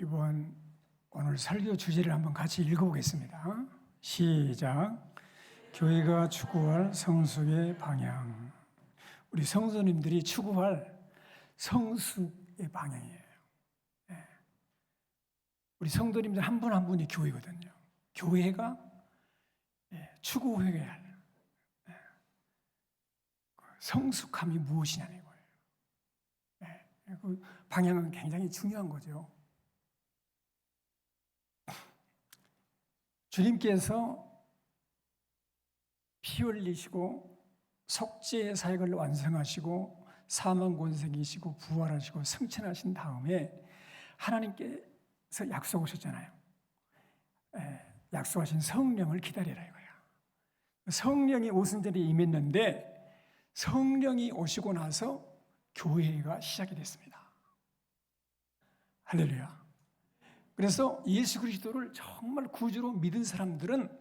오늘 설교 주제를 한번 같이 읽어보겠습니다. 시작. 교회가 추구할 성숙의 방향. 우리 성도님들이 추구할 성숙의 방향이에요. 우리 성도님들 한 분 한 분이 교회거든요. 교회가 추구해야 할 성숙함이 무엇이냐는 거예요. 그 방향은 굉장히 중요한 거죠. 주님께서 피 흘리시고 속죄의 사역을 완성하시고 사망 권세이시고 부활하시고 승천하신 다음에 하나님께서 약속하셨잖아요. 약속하신 성령을 기다리라 이거야. 성령이 오신 전에 임했는데 성령이 오시고 나서 교회가 시작이 됐습니다. 할렐루야. 그래서 예수 그리스도를 정말 구주로 믿은 사람들은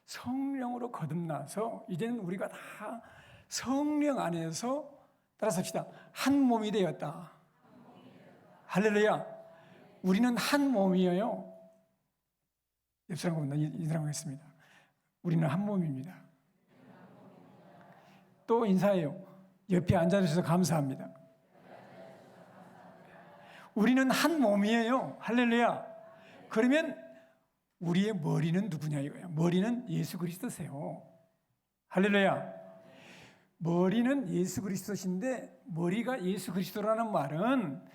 성령으로 거듭나서 이제는 우리가 다 성령 안에서 따라서 합시다. 한 몸이 되었다. 할렐루야. 우리는 한 몸이에요. 옆 사람 보면 인사하겠습니다. 우리는 한 몸입니다. 또 인사해요. 옆에 앉아주셔서 감사합니다. 우리는 한 몸이에요. 할렐루야. 그러면 우리의 머리는 누구냐 이거예요. 머리는 예수 그리스도세요. 할렐루야. 머리는 예수 그리스도신데 머리가 예수 그리스도라는 말은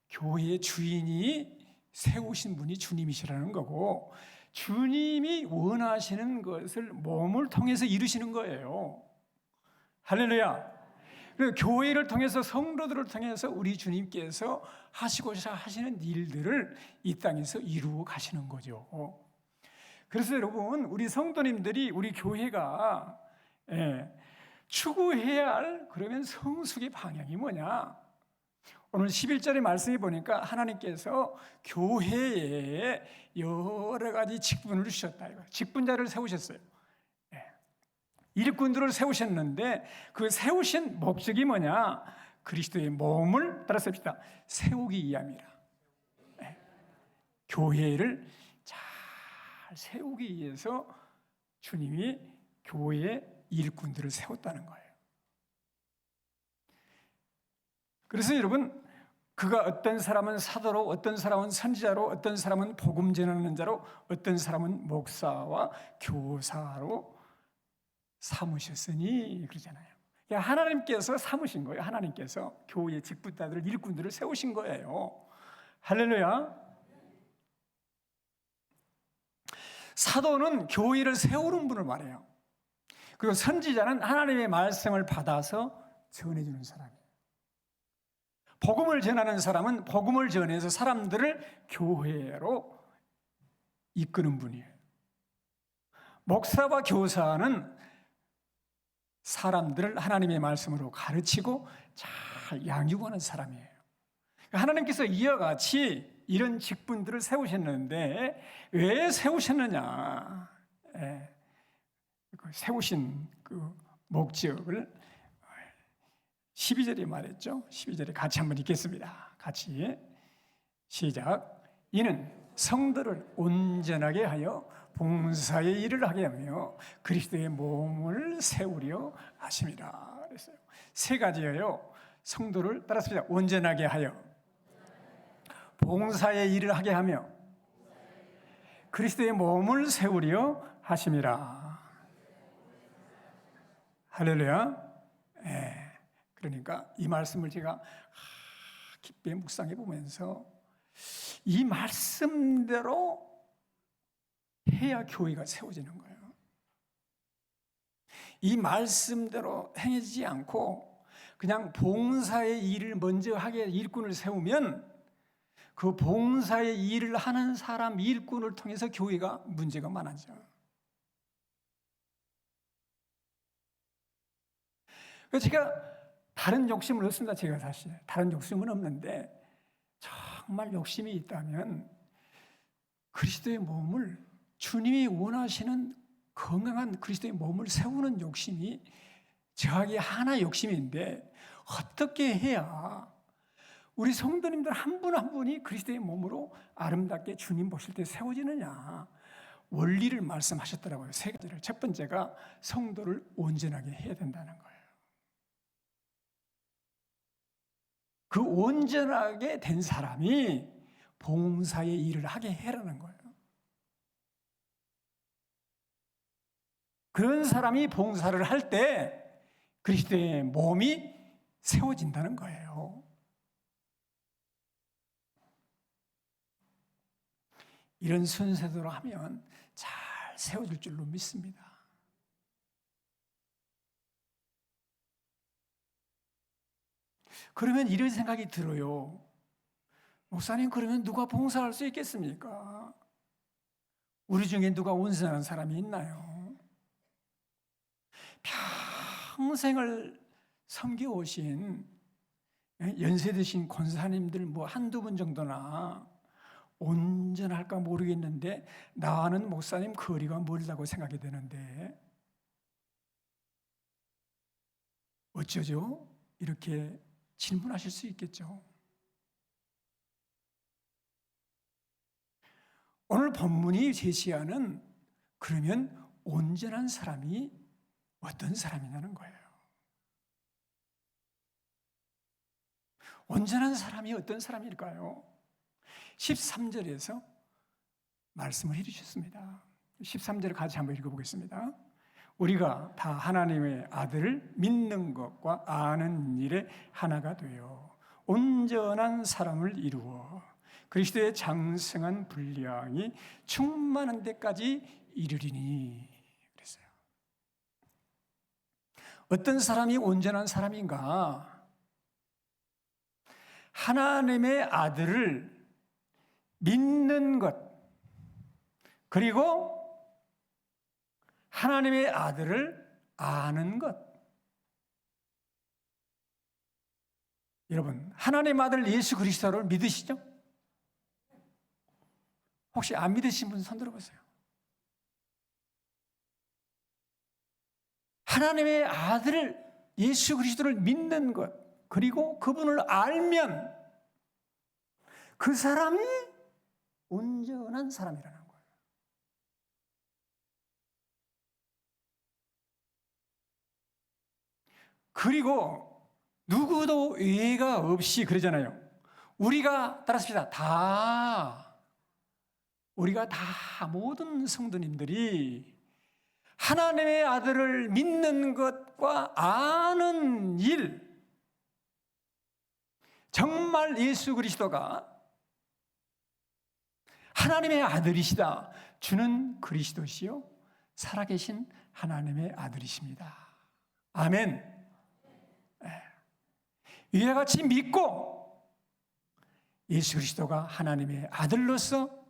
교회의 주인이 세우신 분이 주님이시라는 거고 주님이 원하시는 것을 몸을 통해서 이루시는 거예요. 할렐루야. 그리고 교회를 통해서 성도들을 통해서 우리 주님께서 하시고자 하시는 일들을 이 땅에서 이루어 가시는 거죠. 그래서 여러분 우리 성도님들이 우리 교회가 추구해야 할 그러면 성숙의 방향이 뭐냐? 오늘 11절의 말씀에 보니까 하나님께서 교회에 여러 가지 직분을 주셨다. 직분자를 세우셨어요. 일꾼들을 세우셨는데 그 세우신 목적이 뭐냐? 그리스도의 몸을 따라서 합시다. 세우기 위함이라. 교회를 잘 세우기 위해서 주님이 교회의 일꾼들을 세웠다는 거예요. 그래서 여러분 그가 어떤 사람은 사도로, 어떤 사람은 선지자로, 어떤 사람은 복음 전하는 자로, 어떤 사람은 목사와 교사로 삼으셨으니 그러잖아요. 하나님께서 삼으신 거예요. 하나님께서 교회의 직분자들을 일꾼들을 세우신 거예요. 할렐루야. 사도는 교회를 세우는 분을 말해요. 그리고 선지자는 하나님의 말씀을 받아서 전해주는 사람이에요. 복음을 전하는 사람은 복음을 전해서 사람들을 교회로 이끄는 분이에요. 목사와 교사는 사람들을 하나님의 말씀으로 가르치고 잘 양육하는 사람이에요. 하나님께서 이와 같이 이런 직분들을 세우셨는데 왜 세우셨느냐? 세우신 그 목적을 12절에 말했죠. 12절에 같이 한번 읽겠습니다. 같이 시작. 이는 성도를 온전하게 하여 봉사의 일을 하게 하며 그리스도의 몸을 세우려 하심이라 그랬어요. 세 가지예요. 성도를 따라서 온전하게 하여 봉사의 일을 하게 하며 그리스도의 몸을 세우려 하심이라. 할렐루야. 그러니까 이 말씀을 제가 깊이 묵상해 보면서 이 말씀대로 해야 교회가 세워지는 거예요. 이 말씀대로 행해지지 않고 그냥 봉사의 일을 먼저 하게 일꾼을 세우면 그 봉사의 일을 하는 사람 일꾼을 통해서 교회가 문제가 많아져. 그래서 제가 다른 욕심은 없습니다. 제가 사실 다른 욕심은 없는데 정말 욕심이 있다면 그리스도의 몸을 주님이 원하시는 건강한 그리스도의 몸을 세우는 욕심이 저에게 하나의 욕심인데 어떻게 해야 우리 성도님들 한 분 한 분이 그리스도의 몸으로 아름답게 주님 보실 때 세워지느냐? 원리를 말씀하셨더라고요. 세 가지를. 첫 번째가 성도를 온전하게 해야 된다는 거예요. 그 온전하게 된 사람이 봉사의 일을 하게 해라는 거예요. 그런 사람이 봉사를 할 때 그리스도의 몸이 세워진다는 거예요. 이런 순서대로 하면 잘 세워질 줄로 믿습니다. 그러면 이런 생각이 들어요. 목사님, 그러면 누가 봉사할 수 있겠습니까? 우리 중에 누가 온전한 사람이 있나요? 평생을 섬겨오신 연세 드신 권사님들 한두 분 정도나 온전할까 모르겠는데 나는 목사님 거리가 멀다고 생각이 되는데 어쩌죠? 이렇게 질문하실 수 있겠죠. 오늘 본문이 제시하는 그러면 온전한 사람이 어떤 사람이냐는 거예요. 온전한 사람이 어떤 사람일까요? 13절에서 말씀을 해주셨습니다. 13절을 같이 한번 읽어보겠습니다. 우리가 다 하나님의 아들을 믿는 것과 아는 일에 하나가 되어 온전한 사람을 이루어 그리스도의 장성한 분량이 충만한 데까지 이르리니 그랬어요. 어떤 사람이 온전한 사람인가? 하나님의 아들을 믿는 것, 그리고 하나님의 아들을 아는 것. 여러분, 하나님의 아들 예수 그리스도를 믿으시죠? 혹시 안 믿으신 분 손 들어보세요. 하나님의 아들 예수 그리스도를 믿는 것, 그리고 그분을 알면 그 사람이 온전한 사람이라는 거예요. 그리고 누구도 예외가 없이 그러잖아요. 우리가 따라합시다. 우리가 다 모든 성도님들이 하나님의 아들을 믿는 것과 아는 일, 정말 예수 그리스도가 하나님의 아들이시다, 주는 그리스도시요 살아계신 하나님의 아들이십니다. 아멘. 이와 같이 믿고 예수 그리스도가 하나님의 아들로서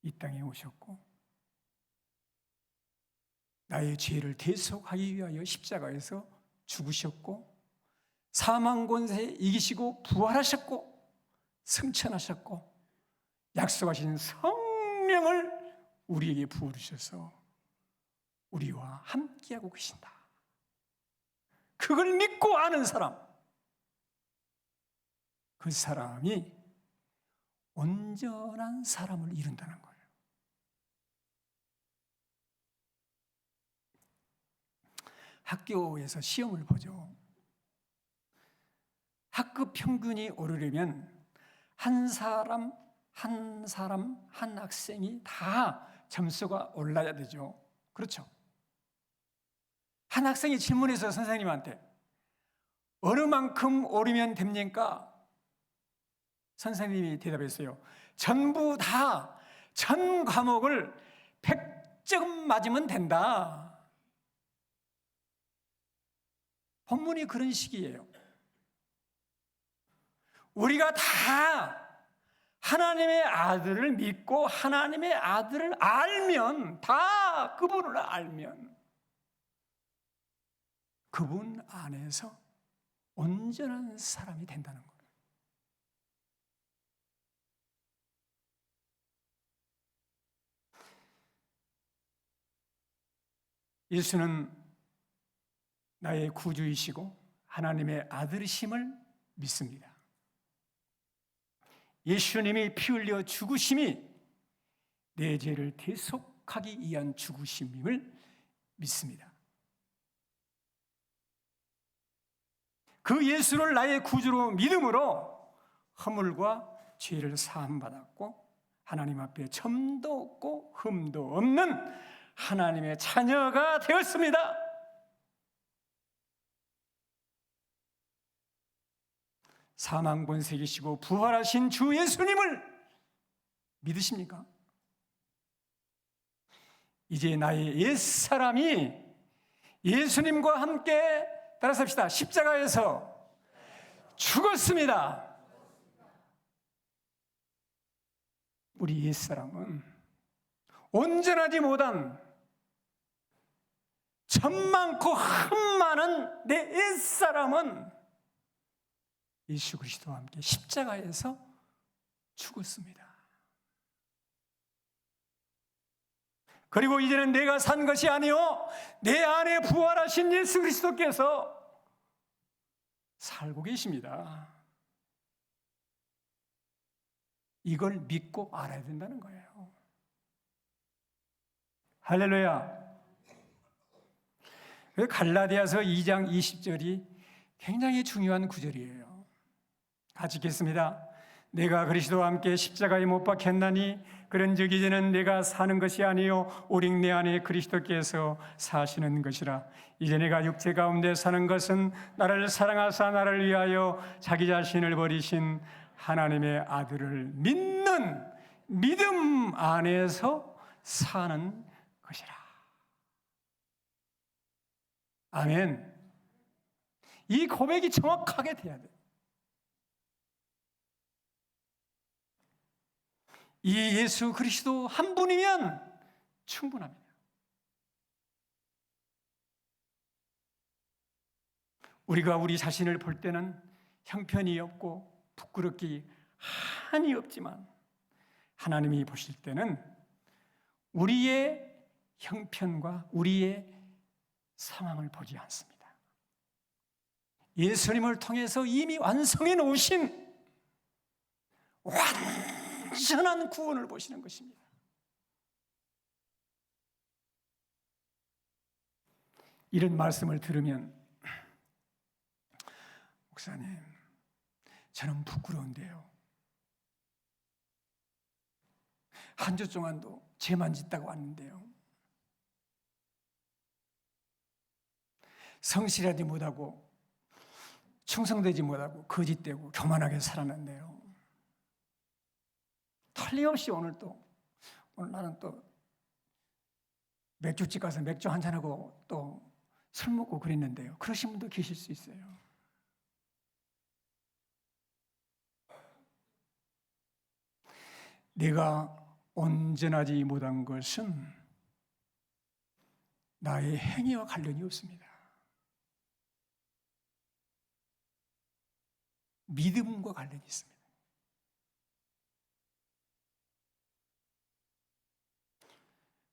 이 땅에 오셨고 나의 죄를 대속하기 위하여 십자가에서 죽으셨고 사망 권세 이기시고 부활하셨고 승천하셨고 약속하신 성령을 우리에게 부어주셔서 우리와 함께하고 계신다. 그걸 믿고 아는 사람, 그 사람이 온전한 사람을 이룬다는 거예요. 학교에서 시험을 보죠. 학급 평균이 오르려면 한 학생이 다 점수가 올라야 되죠. 그렇죠? 한 학생이 질문해서 선생님한테 어느 만큼 오르면 됩니까? 선생님이 대답했어요. 전부 다 전 과목을 100점 맞으면 된다. 본문이 그런 식이에요. 우리가 다 하나님의 아들을 믿고 하나님의 아들을 알면, 다 그분을 알면 그분 안에서 온전한 사람이 된다는 거예요. 예수는 나의 구주이시고 하나님의 아들이심을 믿습니다. 예수님이 피 흘려 죽으심이 내 죄를 대속하기 위한 죽으심임을 믿습니다. 그 예수를 나의 구주로 믿음으로 허물과 죄를 사함받았고 하나님 앞에 점도 없고 흠도 없는 하나님의 자녀가 되었습니다. 사망 권세 이기시고 부활하신 주 예수님을 믿으십니까? 이제 나의 옛사람이 예수님과 함께 따라서 합시다. 십자가에서 죽었습니다. 우리 옛사람은 온전하지 못한 점 많고 흠 많은 내 옛사람은 예수 그리스도와 함께 십자가에서 죽었습니다. 그리고 이제는 내가 산 것이 아니요 내 안에 부활하신 예수 그리스도께서 살고 계십니다. 이걸 믿고 알아야 된다는 거예요. 할렐루야. 갈라디아서 2장 20절이 굉장히 중요한 구절이에요. 같이 읽겠습니다. 내가 그리스도와 함께 십자가에 못 박혔나니 그런즉 이제는 내가 사는 것이 아니요 오직 내 안에 그리스도께서 사시는 것이라. 이제 내가 육체 가운데 사는 것은 나를 사랑하사 나를 위하여 자기 자신을 버리신 하나님의 아들을 믿는 믿음 안에서 사는 것이라. 아멘. 이 고백이 정확하게 돼야 돼요. 이 예수 그리스도 한 분이면 충분합니다. 우리가 우리 자신을 볼 때는 형편이 없고 부끄럽기 한이 없지만 하나님이 보실 때는 우리의 형편과 우리의 상황을 보지 않습니다. 예수님을 통해서 이미 완성해 놓으신 완전한 구원을 보시는 것입니다. 이런 말씀을 들으면 목사님, 저는 부끄러운데요. 한 주 동안도 죄만 짓다가 왔는데요. 성실하지 못하고 충성되지 못하고 거짓되고 교만하게 살았는데요. 틀림없이 오늘 나는 또 맥주집 가서 맥주 한잔하고 또 술 먹고 그랬는데요. 그러신 분도 계실 수 있어요. 내가 온전하지 못한 것은 나의 행위와 관련이 없습니다. 믿음과 관련이 있습니다.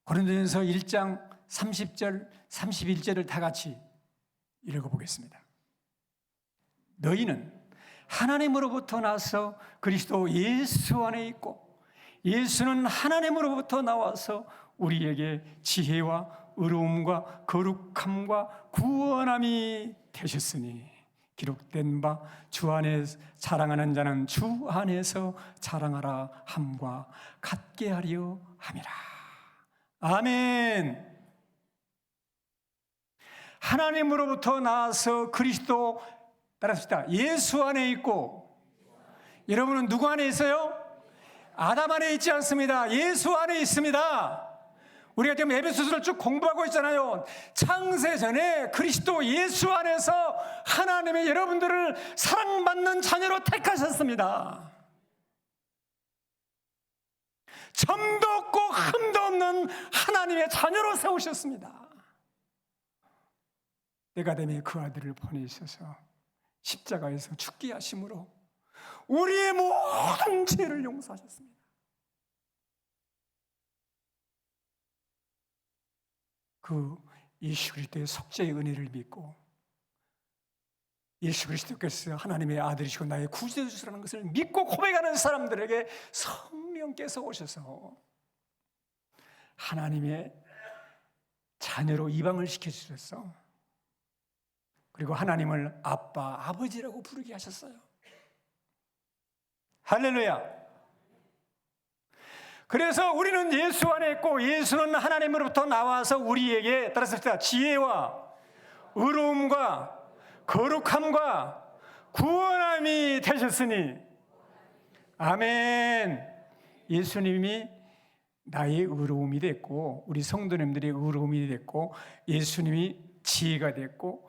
고린도전서 1장 30절, 31절을 다 같이 읽어보겠습니다. 너희는 하나님으로부터 나서 그리스도 예수 안에 있고 예수는 하나님으로부터 나와서 우리에게 지혜와 의로움과 거룩함과 구원함이 되셨으니 기록된 바 주 안에 자랑하는 자는 주 안에서 자랑하라 함과 같게 하려 함이라. 아멘. 하나님으로부터 나와서 그리스도 따라합시다. 예수 안에 있고 여러분은 누구 안에 있어요? 아담 안에 있지 않습니다. 예수 안에 있습니다. 우리가 지금 에베소서를 쭉 공부하고 있잖아요. 창세 전에 그리스도 예수 안에서 하나님의 여러분들을 사랑받는 자녀로 택하셨습니다. 점도 없고 흠도 없는 하나님의 자녀로 세우셨습니다. 때가 되매 그 아들을 보내셔서 십자가에서 죽게 하심으로 우리의 모든 죄를 용서하셨습니다. 그 예수 그리스도의 속죄의 은혜를 믿고 예수 그리스도께서 하나님의 아들이시고 나의 구주주라는 것을 믿고 고백하는 사람들에게 성령께서 오셔서 하나님의 자녀로 입양을 시켜주셨어. 그리고 하나님을 아빠, 아버지라고 부르게 하셨어요. 할렐루야. 그래서 우리는 예수 안에 있고 예수는 하나님으로부터 나와서 우리에게 따라서 지혜와 의로움과 거룩함과 구원함이 되셨으니 아멘. 예수님이 나의 의로움이 됐고 우리 성도님들의 의로움이 됐고 예수님이 지혜가 됐고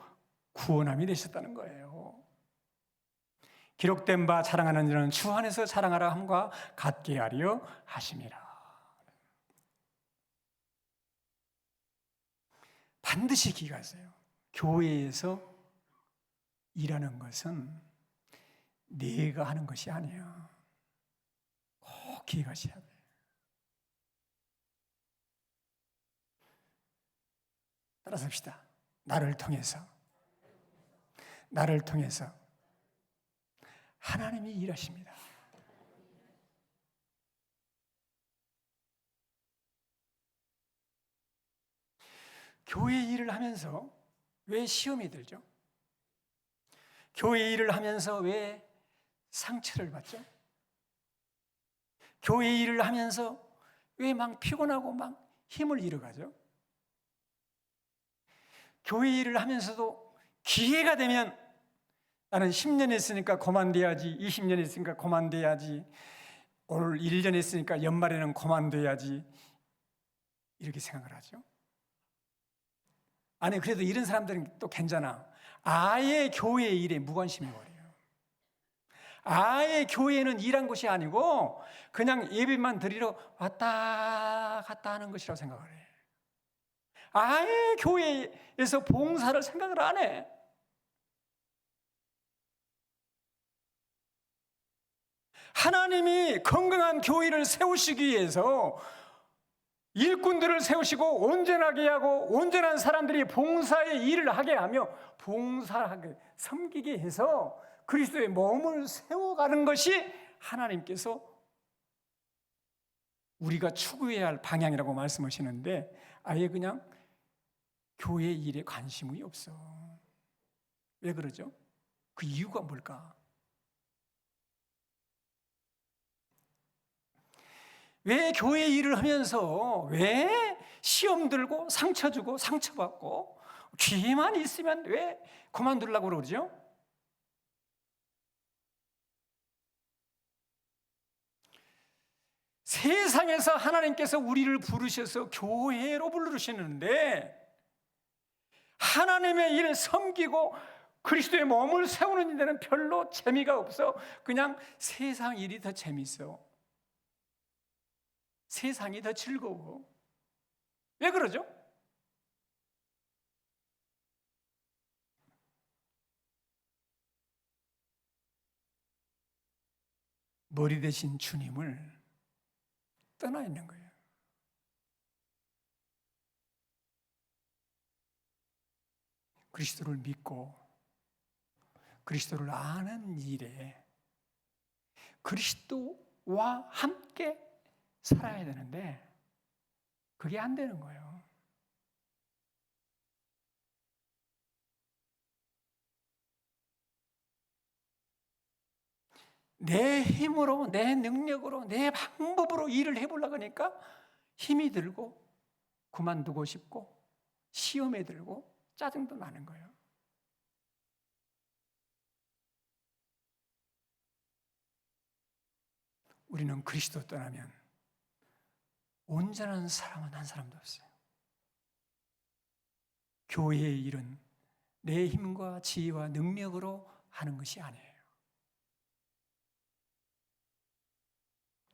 구원함이 되셨다는 거예요. 기록된 바 자랑하는 자는 주 안에서 자랑하라 함과 같게 하려 하심이라. 반드시 기억하세요. 교회에서 일하는 것은 내가 하는 것이 아니야. 꼭 기억하셔야 돼요. 따라서 합시다. 나를 통해서 하나님이 일하십니다. 교회 일을 하면서 왜 시험이 들죠? 교회 일을 하면서 왜 상처를 받죠? 교회 일을 하면서 왜 막 피곤하고 막 힘을 잃어가죠? 교회 일을 하면서도 기회가 되면 나는 10년 했으니까 그만둬야지, 20년 했으니까 그만둬야지, 올 1년 했으니까 연말에는 그만둬야지 이렇게 생각을 하죠. 아니 그래도 이런 사람들은 또 괜찮아. 아예 교회 일에 무관심해 버려요. 아예 교회는 일한 곳이 아니고 그냥 예배만 드리러 왔다 갔다 하는 것이라고 생각을 해. 아예 교회에서 봉사를 생각을 안 해. 하나님이 건강한 교회를 세우시기 위해서 일꾼들을 세우시고 온전하게 하고 온전한 사람들이 봉사의 일을 하게 하며 봉사하게 섬기게 해서 그리스도의 몸을 세워가는 것이 하나님께서 우리가 추구해야 할 방향이라고 말씀하시는데 아예 그냥 교회 일에 관심이 없어. 왜 그러죠? 그 이유가 뭘까? 왜 교회 일을 하면서 왜 시험 들고 상처 주고 상처받고 기회만 있으면 왜 그만두려고 그러죠? 세상에서 하나님께서 우리를 부르셔서 교회로 부르시는데 하나님의 일을 섬기고 그리스도의 몸을 세우는 일에는 별로 재미가 없어. 그냥 세상 일이 더 재밌어. 세상이 더 즐거워. 왜 그러죠? 머리 대신 주님을 떠나 있는 거예요. 그리스도를 믿고 그리스도를 아는 일에 그리스도와 함께 살아야 되는데 그게 안 되는 거예요. 내 힘으로, 내 능력으로, 내 방법으로 일을 해보려고 하니까 힘이 들고 그만두고 싶고 시험에 들고 짜증도 나는 거예요. 우리는 그리스도 떠나면 온전한 사람은 한 사람도 없어요. 교회의 일은 내 힘과 지혜와 능력으로 하는 것이 아니에요.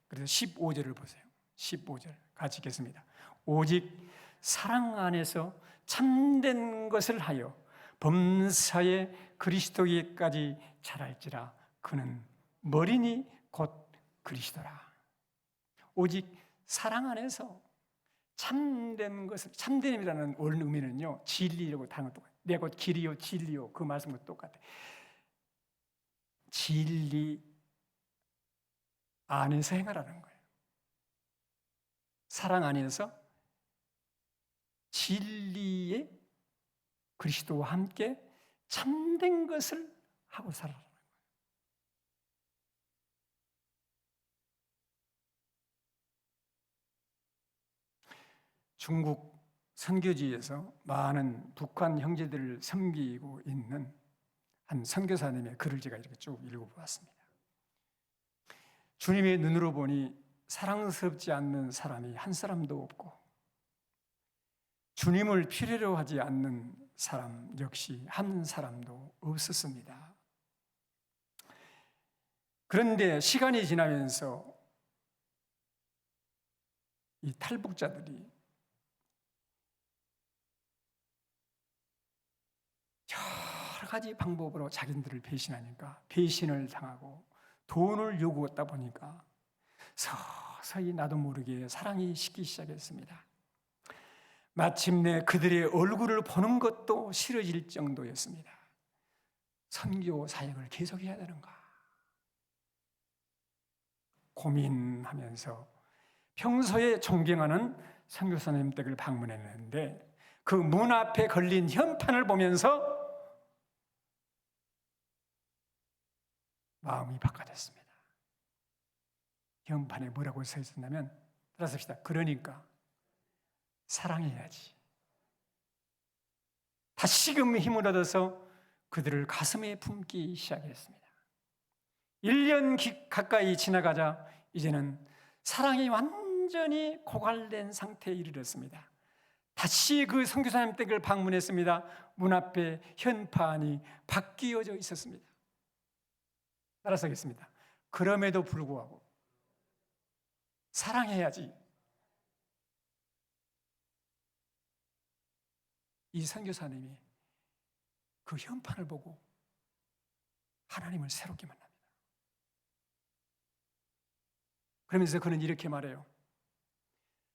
그래서 15절을 보세요. 15절 같이 읽겠습니다. 오직 사랑 안에서 참된 것을 하여 범사에 그리스도에까지 자랄지라. 그는 머리니 곧 그리스도라. 오직 사랑 안에서 참된 것을, 참됨이라는 원 의미는요 진리라고 다른 것도 내 곧 길이요 진리요 그 말씀과 똑같아요. 진리 안에서 행하라는 거예요. 사랑 안에서 진리의 그리스도와 함께 참된 것을 하고 살아라. 중국 선교지에서 많은 북한 형제들을 섬기고 있는 한 선교사님의 글을 제가 이렇게 쭉 읽어보았습니다. 주님의 눈으로 보니 사랑스럽지 않는 사람이 한 사람도 없고 주님을 필요로 하지 않는 사람 역시 한 사람도 없었습니다. 그런데 시간이 지나면서 이 탈북자들이 여러 가지 방법으로 자기들을 배신하니까 배신을 당하고 돈을 요구했다 보니까 서서히 나도 모르게 사랑이 식기 시작했습니다. 마침내 그들의 얼굴을 보는 것도 싫어질 정도였습니다. 선교 사역을 계속해야 되는가 고민하면서 평소에 존경하는 선교사님 댁을 방문했는데 그 문 앞에 걸린 현판을 보면서 마음이 바꿔졌습니다. 현판에 뭐라고 써 있었냐면, 따라합시다. 그러니까 사랑해야지. 다시금 힘을 얻어서 그들을 가슴에 품기 시작했습니다. 1년 가까이 지나가자 이제는 사랑이 완전히 고갈된 상태에 이르렀습니다. 다시 그 선교사님 댁을 방문했습니다. 문 앞에 현판이 바뀌어져 있었습니다. 따라서 하겠습니다. 그럼에도 불구하고 사랑해야지. 이 선교사님이 그 현판을 보고 하나님을 새롭게 만납니다. 그러면서 그는 이렇게 말해요.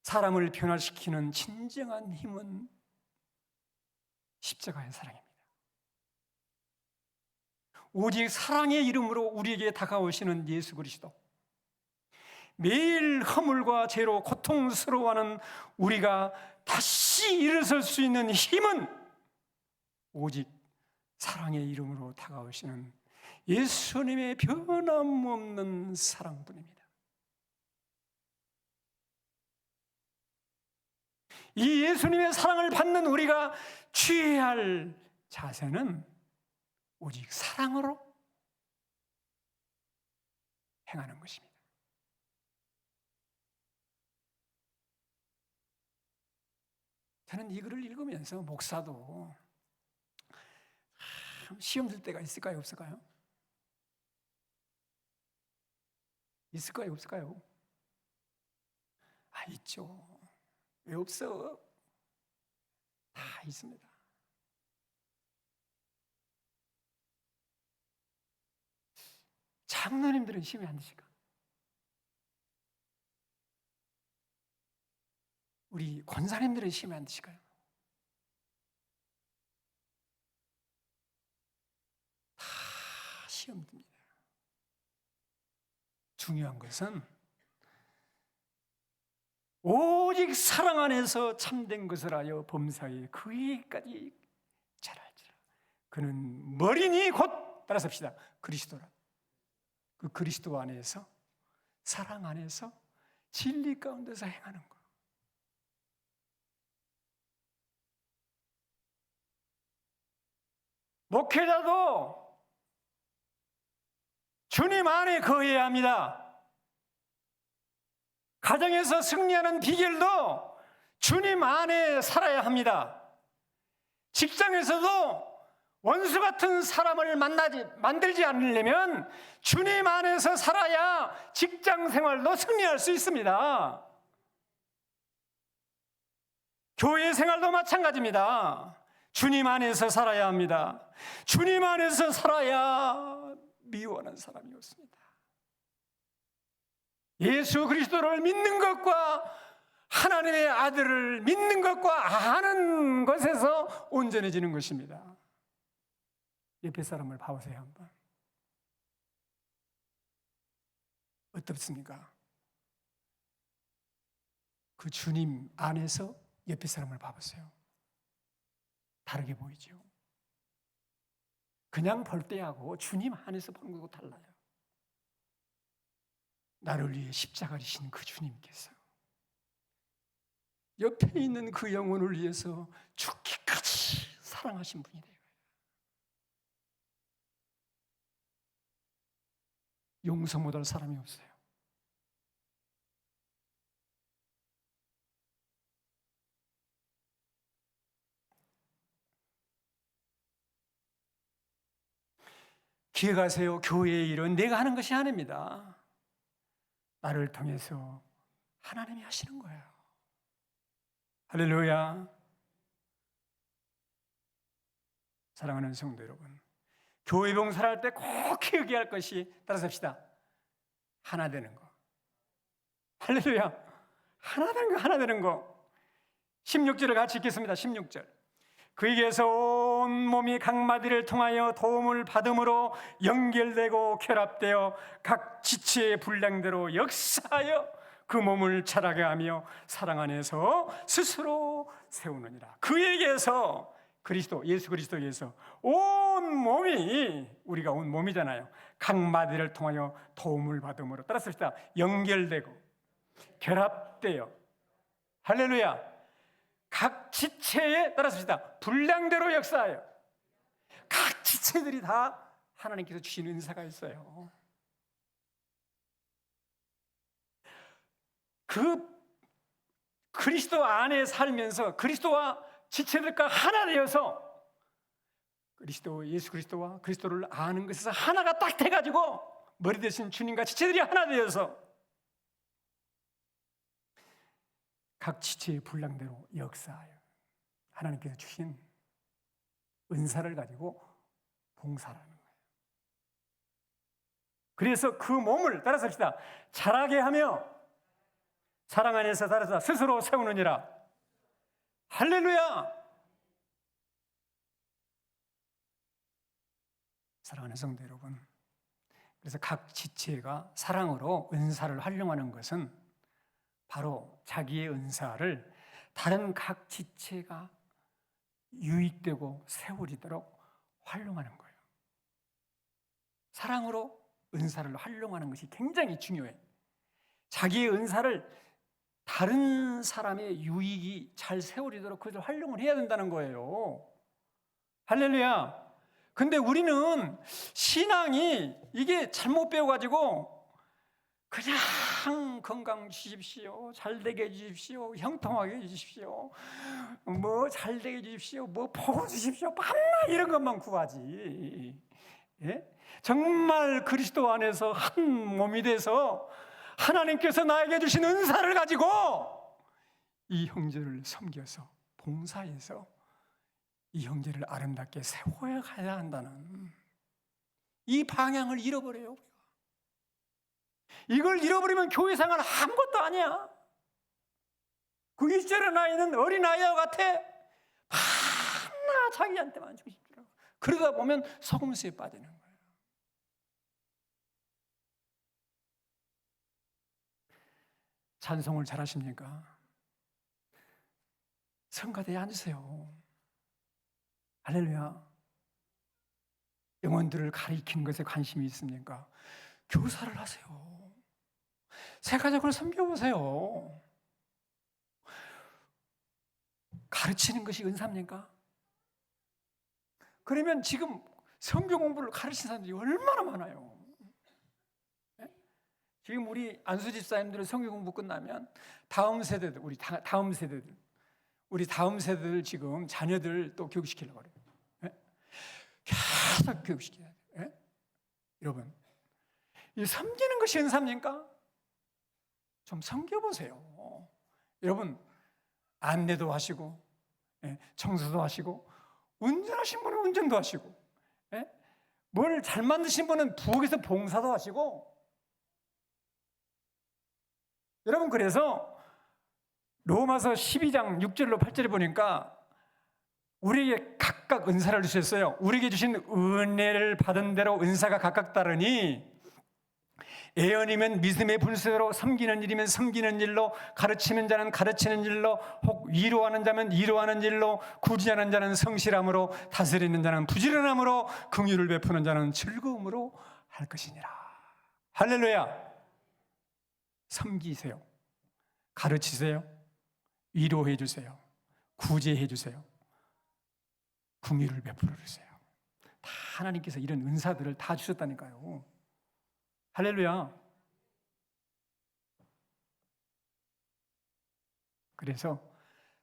사람을 변화시키는 진정한 힘은 십자가의 사랑입니다. 오직 사랑의 이름으로 우리에게 다가오시는 예수 그리스도, 매일 허물과 죄로 고통스러워하는 우리가 다시 일어설 수 있는 힘은 오직 사랑의 이름으로 다가오시는 예수님의 변함없는 사랑뿐입니다. 이 예수님의 사랑을 받는 우리가 취해야 할 자세는 오직 사랑으로 행하는 것입니다. 저는 이 글을 읽으면서 목사도 시험 들 때가 있을까요? 없을까요? 있을까요? 없을까요? 있죠. 왜 없어? 다 있습니다. 장로님들은 시험에 안 드실까? 우리 권사님들은 시험에 안 드실까요? 다 시험 듭니다. 중요한 것은 오직 사랑 안에서 참된 것을 하여 범사에 그에까지 자랄지라. 그는 머리니 곧 따라서 합시다. 그리스도라. 그 그리스도 안에서, 사랑 안에서 진리 가운데서 행하는 것. 목회자도 주님 안에 거해야 합니다. 가정에서 승리하는 비결도 주님 안에 살아야 합니다. 직장에서도 원수 같은 사람을 만들지 않으려면 주님 안에서 살아야 직장 생활도 승리할 수 있습니다. 교회 생활도 마찬가지입니다. 주님 안에서 살아야 합니다. 주님 안에서 살아야 미워하는 사람이 없습니다. 예수 그리스도를 믿는 것과 하나님의 아들을 믿는 것과 아는 것에서 온전해지는 것입니다. 옆에 사람을 봐보세요 한번. 어떻습니까? 그 주님 안에서 옆에 사람을 봐보세요. 다르게 보이죠. 그냥 볼 때하고 주님 안에서 보는 거하고 달라요. 나를 위해 십자가를 지신 그 주님께서 옆에 있는 그 영혼을 위해서 죽기까지 사랑하신 분이 돼요. 용서 못할 사람이 없어요. 기억하세요. 교회의 일은 내가 하는 것이 아닙니다. 나를 통해서 하나님이 하시는 거예요. 할렐루야. 사랑하는 성도 여러분, 교회 봉사를 할 때 꼭 기억해야 할 것이, 따라서 합시다, 하나 되는 거. 할렐루야. 하나 되는 거, 하나 되는 거. 16절을 같이 읽겠습니다. 16절. 그에게서 온 몸이 각 마디를 통하여 도움을 받음으로 연결되고 결합되어 각 지체의 분량대로 역사하여 그 몸을 자라게 하며 사랑 안에서 스스로 세우느니라. 그에게서, 그리스도, 예수 그리스도에서 온 몸이, 우리가 온 몸이잖아요, 각 마디를 통하여 도움을 받음으로, 따라서 합시다, 연결되고 결합되어, 할렐루야, 각 지체에, 따라서 합시다, 분량대로 역사하여. 각 지체들이 다 하나님께서 주신 은사가 있어요. 그 그리스도 안에 살면서 그리스도와 지체들과 하나 되어서, 그리스도, 예수 그리스도와 그리스도를 아는 것에서 하나가 딱 돼가지고 머리 대신 주님과 지체들이 하나 되어서 각 지체의 분량대로 역사하여 하나님께서 주신 은사를 가지고 봉사하는 거예요. 그래서 그 몸을, 따라서 합시다, 자라게 하며 사랑 안에서, 따라서 스스로 세우느니라. 할렐루야. 사랑하는 성도 여러분, 그래서 각 지체가 사랑으로 은사를 활용하는 것은 바로 자기의 은사를 다른 각 지체가 유익되고 세워지도록 활용하는 거예요. 사랑으로 은사를 활용하는 것이 굉장히 중요해. 자기의 은사를 다른 사람의 유익이 잘 세워지도록 그것을 활용을 해야 된다는 거예요. 할렐루야. 근데 우리는 신앙이 이게 잘못 배워가지고 그냥 건강 주십시오, 잘 되게 해주십시오, 형통하게 해주십시오, 뭐 잘 되게 해주십시오, 뭐 복 주십시오, 밤낮 이런 것만 구하지. 예? 정말 그리스도 안에서 한 몸이 돼서 하나님께서 나에게 주신 은사를 가지고 이 형제를 섬겨서 봉사해서 이 형제를 아름답게 세워야 가야 한다는 이 방향을 잃어버려요. 이걸 잃어버리면 교회 생활 아무것도 아니야. 그 20절의 나이는 어린아이와 같아. 밤낮 자기한테만 주고 싶더라고. 그러다 보면 속음수에 빠지는 거예요. 찬송을 잘하십니까? 성가대에 앉으세요. 할렐루야. 영혼들을 가리키는 것에 관심이 있습니까? 교사를 하세요. 새 가족을 섬겨보세요. 가르치는 것이 은사입니까? 그러면 지금 성경 공부를 가르치는 사람들이 얼마나 많아요. 지금 우리 안수 집사님들은 성경 공부 끝나면 다음 세대들, 우리 다음 세대들 지금 자녀들 또 교육시키려고 그래요. 계속 교육시켜야 돼요. 여러분, 이 섬기는 것이 은사입니까? 좀 섬겨보세요. 여러분, 안내도 하시고 청소도 하시고 운전하신 분은 운전도 하시고 뭘 잘 만드신 분은 부엌에서 봉사도 하시고. 여러분, 그래서 로마서 12장 6절로 8절에 보니까 우리에게 각각 은사를 주셨어요. 우리에게 주신 은혜를 받은 대로 은사가 각각 다르니 예언이면 믿음의 분수대로, 섬기는 일이면 섬기는 일로, 가르치는 자는 가르치는 일로, 혹 위로하는 자면 위로하는 일로, 구제하는 자는 성실함으로, 다스리는 자는 부지런함으로, 긍휼을 베푸는 자는 즐거움으로 할 것이니라. 할렐루야. 섬기세요. 가르치세요. 위로해 주세요. 구제해 주세요. 긍휼을 베풀어 주세요. 다 하나님께서 이런 은사들을 다 주셨다니까요. 할렐루야. 그래서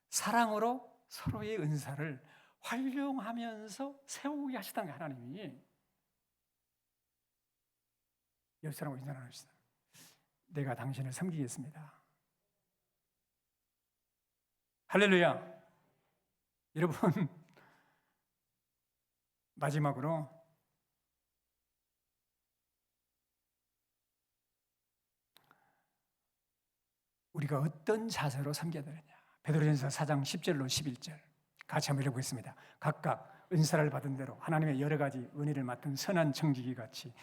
사랑으로 서로의 은사를 활용하면서 세우게 하시다는 거예요, 하나님이. 옆 사람하고 인사 나누시다. 내가 당신을 섬기겠습니다. 할렐루야. 여러분, 마지막으로 우리가 어떤 자세로 섬겨야 되느냐. 베드로전서 4장 10절로 11절 같이 한번 읽어보겠습니다. 각각 은사를 받은 대로 하나님의 여러 가지 은혜를 맡은 선한 청지기 같이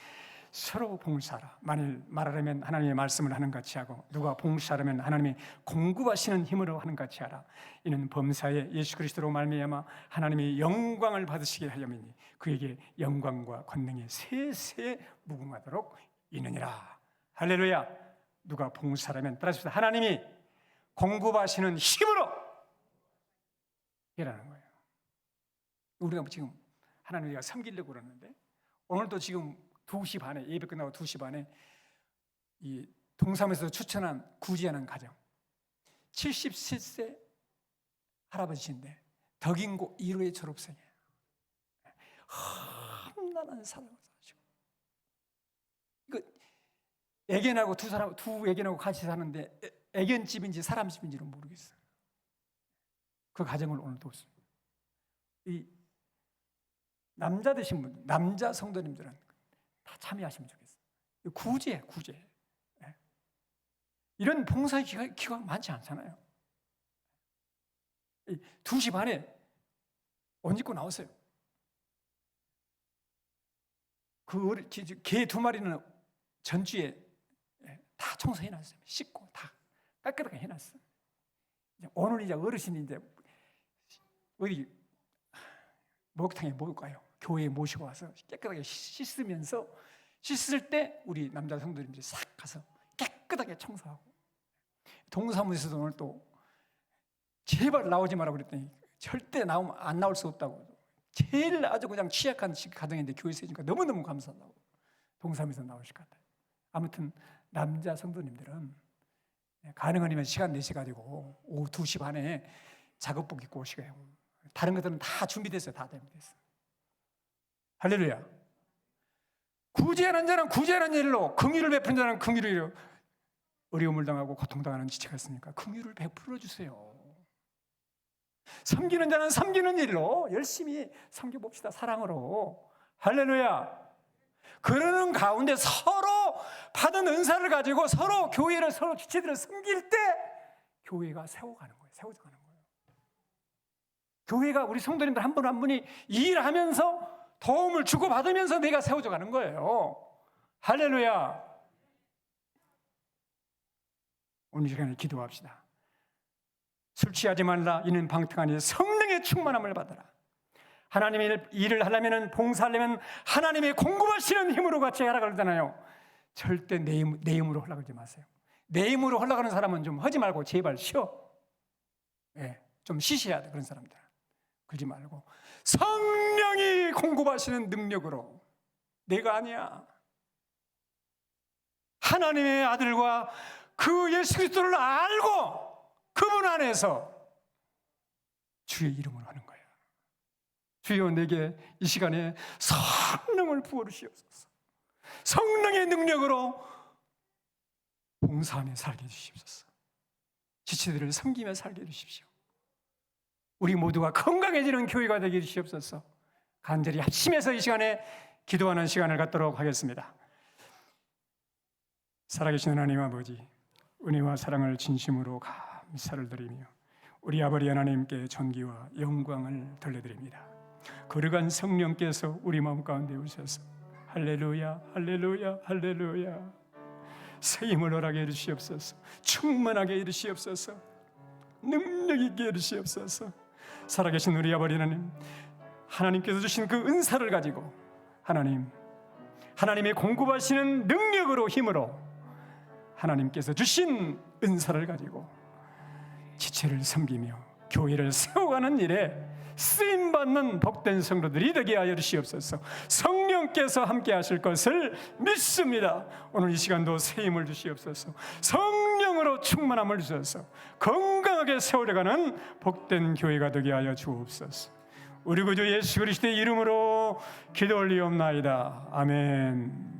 서로 봉사하라. 만일 말하려면 하나님의 말씀을 하는 같이 하고, 누가 봉사하려면 하나님의 공급하시는 힘으로 하는 같이 하라. 이는 범사에 예수 그리스도로 말미암아 하나님의 영광을 받으시게 하려면 그에게 영광과 권능이 세세 무궁하도록 이느니라. 할렐루야. 누가 봉사하려면, 따라서 하나님이 공급하시는 힘으로 이라는 거예요. 우리가 지금 하나님을 섬기려고 그러는데, 오늘도 지금 2시 반에, 예배 끝나고 2시 반에 이 동사무에서 추천한 구제하는 가정, 77세 할아버지인데 덕인고 1호의 졸업생이에요. 험난한 사랑을 사시고, 이거 애견하고 두 애견하고 같이 사는데 애견집인지 사람집인지는 모르겠어요. 그 가정을 오늘 돕습니다. 이 남자 되신 분들, 남자 성도님들은 다 참여하시면 좋겠어요. 구제. 이런 봉사 기회가 많지 않잖아요. 2시 반에 옷 입고 나오세요. 그 개 2마리는 전주에 다 청소해놨어요. 씻고 다 깨끗하게 해놨어요. 오늘 이제 어르신이 이제 어디 목욕탕에 모일까요? 교회에 모시고 와서 깨끗하게 씻으면서, 씻을 때 우리 남자 성도님들이 싹 가서 깨끗하게 청소하고, 동사무소에서도 오늘 또 제발 나오지 마라 그랬더니 절대 나오면 안 나올 수 없다고, 제일 아주 그냥 취약한 가정인데 교회에서 해주니까 너무너무 감사하다고 동사무소에서 나오실 것 같아요. 아무튼 남자 성도님들은 가능하면 시간 내셔가지고 오후 2시 반에 작업복 입고 오시고요. 다른 것들은 다 준비됐어요. 다 준비됐어요. 할렐루야. 구제하는 자는 구제하는 일로, 긍휼을 베푸는 자는 긍휼을 일로, 어려움을 당하고 고통당하는 지체가 있으니까 긍휼을 베풀어 주세요. 섬기는 자는 섬기는 일로 열심히 섬겨봅시다. 사랑으로. 할렐루야. 그러는 가운데 서로 받은 은사를 가지고 서로 교회를, 서로 지체들을 섬길 때 교회가 세워가는 거예요. 세워가는 거예요. 교회가 우리 성도님들 한 분 한 분이 일하면서 도움을 주고받으면서 내가 세워져 가는 거예요. 할렐루야. 오늘 시간에 기도합시다. 술 취하지 말라. 이는 방탕하니 성령의 충만함을 받아라. 하나님의 일을 하려면, 봉사하려면 하나님의 공급하시는 힘으로 같이 하라 그러잖아요. 절대 내 힘으로 하려고 하지 마세요. 내 힘으로 하려고 하는 사람은 좀 하지 말고 제발 쉬어. 좀 쉬셔야 돼. 그런 사람들 그러지 말고 성령이 공급하시는 능력으로, 내가 아니야, 하나님의 아들과 그 예수 그리스도를 알고 그분 안에서 주의 이름으로 하는 거예요. 주여, 내게 이 시간에 성령을 부어주시옵소서. 성령의 능력으로 봉사하며 살게 해주시옵소서. 지체들을 섬기며 살게 해주십시오. 우리 모두가 건강해지는 교회가 되게 해주시옵소서. 간절히 합심해서 이 시간에 기도하는 시간을 갖도록 하겠습니다. 살아계신 하나님 아버지, 은혜와 사랑을 진심으로 감사를 드리며 우리 아버지 하나님께 존귀와 영광을 돌려드립니다. 거룩한 성령께서 우리 마음 가운데 오셔서 할렐루야, 할렐루야, 할렐루야, 새 힘을 허락해 주시옵소서. 충만하게 해주시옵소서. 능력 있게 해주시옵소서. 살아계신 우리 아버지 하나님, 하나님께서 주신 그 은사를 가지고 하나님의 공급하시는 능력으로, 힘으로 하나님께서 주신 은사를 가지고 지체를 섬기며 교회를 세워가는 일에 쓰임받는 복된 성도들이 되게 하여 주시옵소서. 성령께서 함께 하실 것을 믿습니다. 오늘 이 시간도 새 힘을 주시옵소서. 성령으로 충만함을 주셔서 건강하게 세워가는 복된 교회가 되게 하여 주옵소서. 우리 구주 예수 그리스도의 이름으로 기도 올리옵나이다. 아멘.